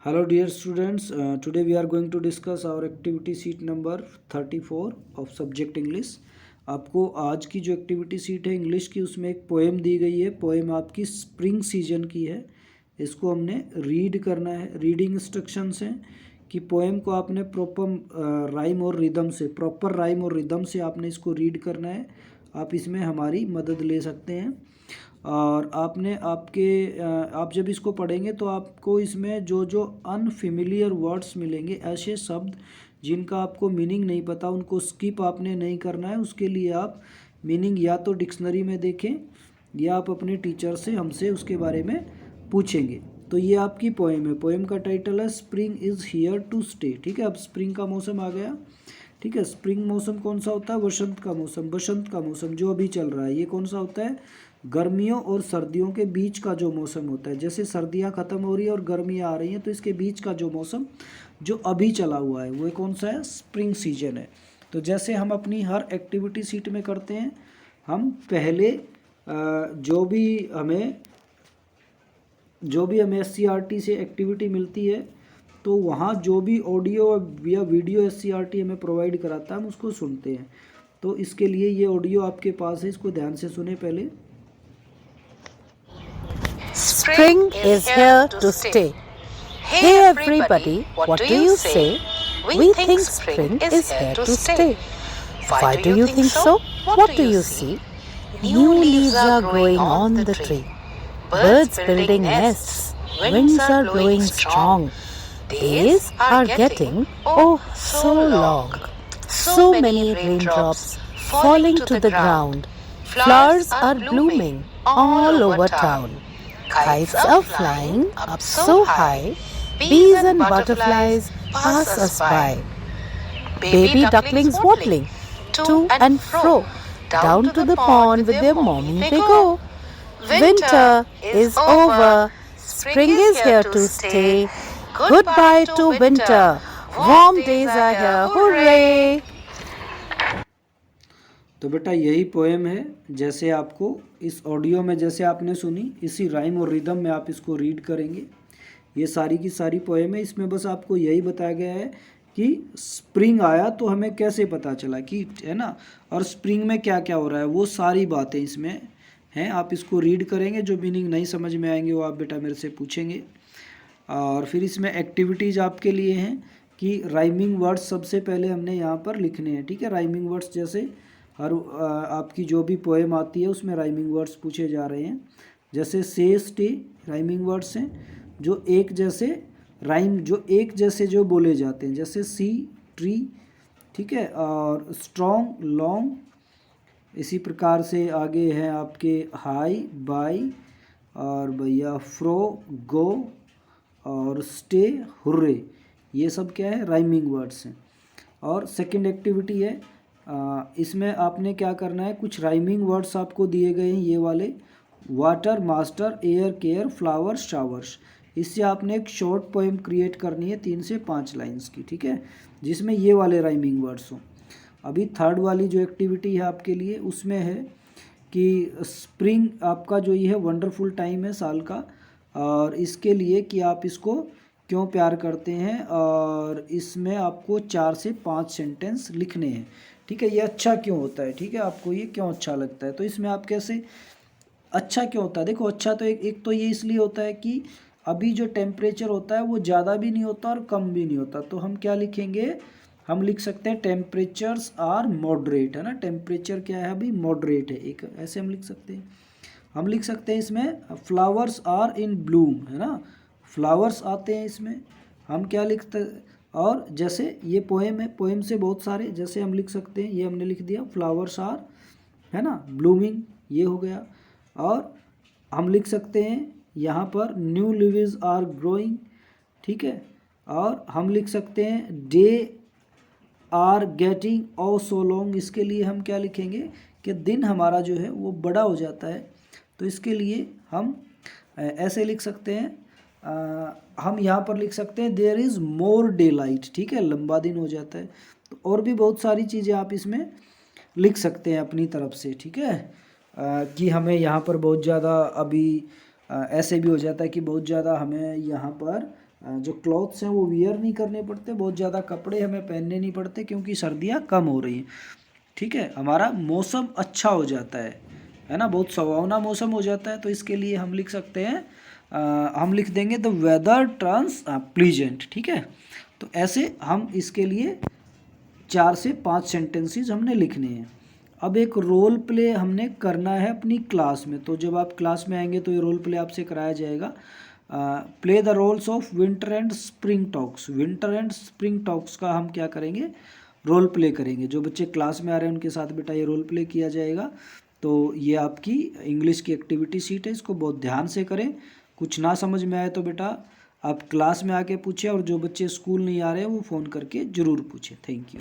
Hello dear students, today we are going to discuss our activity sheet number 34 of subject English। आपको आज की जो activity sheet है English की उसमें एक पोएम दी गई है। पोएम आपकी स्प्रिंग सीजन की है। इसको हमने रीड करना है। रीडिंग इंस्ट्रक्शंस हैं कि पोएम को आपने प्रॉपर राइम और रिदम से आपने इसको रीड करना है। आप इसमें हमारी मदद ले सकते हैं और आप जब इसको पढ़ेंगे तो आपको इसमें जो जो अनफेमिलियर वर्ड्स मिलेंगे, ऐसे शब्द जिनका आपको मीनिंग नहीं पता, उनको स्किप आपने नहीं करना है। उसके लिए आप मीनिंग या तो डिक्शनरी में देखें या आप अपने टीचर से हमसे उसके बारे में पूछेंगे। तो ये आपकी पोएम है। पोएम का टाइटल है spring is here to stay. ठीक है, अब स्प्रिंग का मौसम आ गया। ठीक है, स्प्रिंग मौसम कौन सा होता है? बसंत का मौसम। बसंत का मौसम जो अभी चल रहा है ये कौन सा होता है? गर्मियों और सर्दियों के बीच का जो मौसम होता है। जैसे सर्दियां ख़त्म हो रही है और गर्मियां आ रही हैं, तो इसके बीच का जो मौसम जो अभी चला हुआ है वो कौन सा है? स्प्रिंग सीजन है। तो जैसे हम अपनी हर एक्टिविटी शीट में करते हैं, हम पहले जो भी हमें SCERT से एक्टिविटी मिलती है तो वहाँ जो भी ऑडियो या वीडियो SCERT हमें प्रोवाइड कराता है हम उसको सुनते हैं। तो इसके लिए ये ऑडियो आपके पास है, इसको ध्यान से सुने पहले। Spring is here to stay. Hey everybody, what do you say? We think spring is here to stay. Why do you think so? What do you see? New leaves are growing on the tree. Birds building nests. Winds are blowing strong. Days are getting, oh, so long. So many raindrops falling to the ground. Flowers are blooming all over town. Kites are flying up so high. Bees and butterflies pass us by. Baby ducklings waddling to and fro. Down to the pond with their mommy they go. Winter is over. Spring is here to stay. Goodbye to winter. Warm days are here. Hooray! तो बेटा यही poem है। जैसे आपको इस audio में जैसे आपने सुनी, इसी राइम और रिदम में आप इसको रीड करेंगे। ये सारी की सारी पोएम है। इसमें बस आपको यही बताया गया है कि स्प्रिंग आया तो हमें कैसे पता चला कि, है ना, और स्प्रिंग में क्या क्या हो रहा है, वो सारी बातें इसमें हैं। आप इसको रीड करेंगे, जो मीनिंग नहीं समझ में आएंगे वो आप बेटा मेरे से पूछेंगे। और फिर इसमें एक्टिविटीज़ आपके लिए हैं कि राइमिंग वर्ड्स सबसे पहले हमने यहाँ पर लिखने हैं। ठीक है, राइमिंग वर्ड्स जैसे हर आपकी जो भी पोएम आती है उसमें राइमिंग वर्ड्स पूछे जा रहे हैं। जैसे से, स्टे राइमिंग वर्ड्स हैं जो एक जैसे जो बोले जाते हैं। जैसे सी, ट्री, ठीक है, और स्ट्रॉन्ग, लॉन्ग। इसी प्रकार से आगे हैं आपके हाई, बाई, और भैया फ्रो, गो, और स्टे, हुर्रे। ये सब क्या है? राइमिंग वर्ड्स हैं। और सेकंड एक्टिविटी है, इसमें आपने क्या करना है, कुछ राइमिंग वर्ड्स आपको दिए गए हैं ये वाले। Water, master, air, care, flower, showers. इससे आपने एक शॉर्ट पोएम क्रिएट करनी है 3 से 5 लाइंस की। ठीक है, जिसमें ये वाले राइमिंग वर्ड्स हों। अभी थर्ड वाली जो एक्टिविटी है आपके लिए उसमें है कि स्प्रिंग आपका जो ये है वंडरफुल टाइम है साल का, और इसके लिए कि आप इसको क्यों प्यार करते हैं, और इसमें आपको 4 से 5 सेंटेंस लिखने हैं। ठीक है, ये अच्छा क्यों होता है, ठीक है, आपको ये क्यों अच्छा लगता है। तो इसमें आप कैसे, अच्छा क्यों होता है? देखो, अच्छा तो एक तो ये इसलिए होता है कि अभी जो टेम्परेचर होता है वो ज़्यादा भी नहीं होता और कम भी नहीं होता। तो हम क्या लिखेंगे? हम लिख सकते हैं टेम्परेचर्स आर मॉडरेट, है ना। टेम्परेचर क्या है? अभी मॉडरेट है, एक ऐसे हम लिख सकते हैं। हम लिख सकते हैं इसमें फ्लावर्स आर इन ब्लूम, है ना, फ्लावर्स आते हैं इसमें। हम क्या लिखते हैं? और जैसे ये पोएम है, पोएम से बहुत सारे जैसे हम लिख सकते हैं, ये हमने लिख दिया फ्लावर्स आर, है ना, ब्लूमिंग, ये हो गया। और हम लिख सकते हैं यहाँ पर न्यू लीव्स आर ग्रोइंग, ठीक है। और हम लिख सकते हैं day are getting oh so long. इसके लिए हम क्या लिखेंगे कि दिन हमारा जो है वो बड़ा हो जाता है। तो इसके लिए हम ऐसे लिख सकते हैं, हम यहाँ पर लिख सकते हैं there is more daylight, ठीक है, लंबा दिन हो जाता है। तो और भी बहुत सारी चीज़ें आप इसमें लिख सकते हैं अपनी तरफ से, ठीक है। कि हमें यहाँ पर बहुत ज़्यादा अभी ऐसे भी हो जाता है कि बहुत ज़्यादा हमें यहाँ पर जो क्लॉथ्स हैं वो वियर नहीं करने पड़ते, बहुत ज़्यादा कपड़े हमें पहनने नहीं पड़ते क्योंकि सर्दियाँ कम हो रही हैं। ठीक है, हमारा मौसम अच्छा हो जाता है ना, बहुत सुहावना मौसम हो जाता है। तो इसके लिए हम लिख सकते हैं, हम लिख देंगे द वेदर टर्न्स प्लीजेंट। ठीक है, तो ऐसे हम इसके लिए 4 से 5 सेंटेंसेस हमने लिखने हैं। अब एक रोल प्ले हमने करना है अपनी क्लास में, तो जब आप क्लास में आएंगे तो ये रोल प्ले आपसे कराया जाएगा। Play the roles of winter and spring talks. Winter and spring talks का हम क्या करेंगे, रोल प्ले करेंगे। जो बच्चे क्लास में आ रहे हैं उनके साथ बेटा ये रोल प्ले किया जाएगा। तो ये आपकी इंग्लिश की एक्टिविटी शीट है, इसको बहुत ध्यान से करें। कुछ ना समझ में आए तो बेटा आप क्लास में आके पूछें, और जो बच्चे स्कूल नहीं आ रहे हैं वो फ़ोन करके ज़रूर पूछें। Thank you.